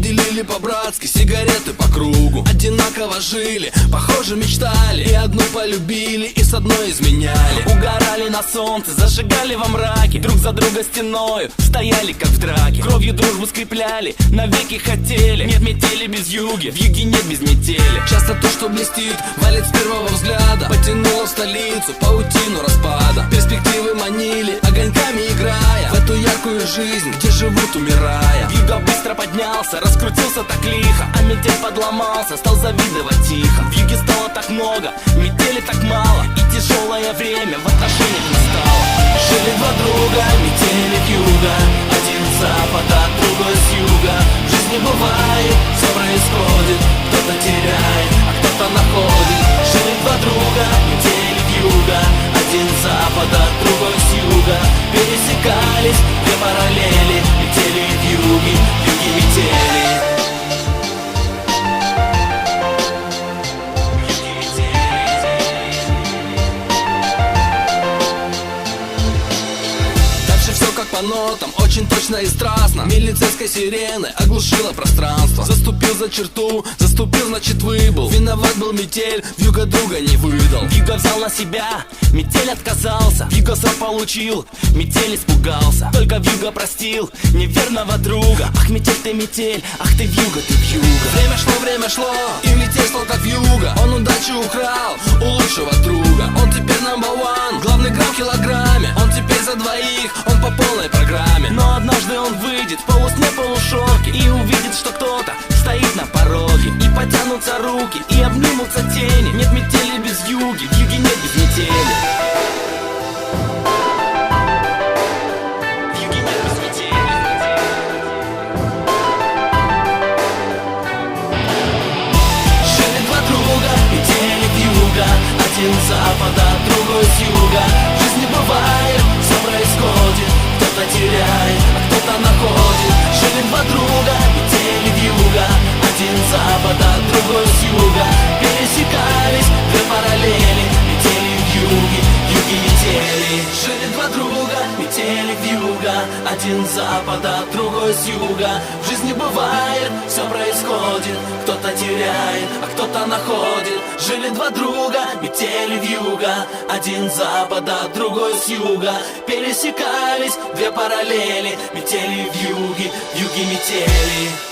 делили по-братски сигареты по кругу. Одинаково жили, похоже мечтали, и одну полюбили, и с одной изменяли. Угорали на солнце, зажигали во мраке, друг за друга стеною стояли как в драке. Кровью дружбу скрепляли, навеки хотели. Нет метели без юги, в юге нет без метели. Часто то, что блестит, валит с первого взгляда, потянуло в столицу паутину распада. Перспективы манили, огоньками играя в эту яркую жизнь, где живут умирая. Вьюга быстро поднялся, раскрутился так лихо, а метель подломался, стал завидовать тихо. В юге стало так много, метели так мало, и тяжелое время в отношениях настало. Жили два друга, метели вьюга, один с запада, другой с юга. В жизни бывает, все происходит, кто-то теряет, а кто-то находит. Жили два друга, метели вьюга, один с запада, другой с юга. Пересекались две параллели, метели вьюги, вьюги метели. По нотам, очень точно и страстно. Милицейской сирены оглушила пространство. Заступил за черту, заступил, значит выбыл. Виноват был метель, вьюга друга не выдал. Вьюга взял на себя, метель отказался. Вьюга сам получил, метель испугался. Только вьюга простил неверного друга. Ах, метель, ах ты вьюга, ты вьюга. Время шло, и метель стал как вьюга. Он удачу украл у лучшего друга. Он теперь number one, главный грамм в килограмме. Он теперь за двоих, он по полной программе. Но однажды он выйдет в полусне, полушоке и увидит, что кто-то стоит на пороге. И потянутся руки, и обнимутся тени. Нет метели без вьюги, в юге нет без метели. Один с запада, другой с юга. В жизни бывает, все происходит, кто-то теряет, а кто-то находит. Жили два друга, метели вьюга, один с запада, другой с юга. Пересекались две параллели, метели вьюги, вьюги метели. Жили два друга, метели вьюга, один с запада, другой с юга. В жизни бывает, все происходит, кто-то теряет, а кто-то находит. Жили два друга, метели вьюга, один с запада, другой с юга. Пересекались две параллели, метели вьюги, вьюги метели.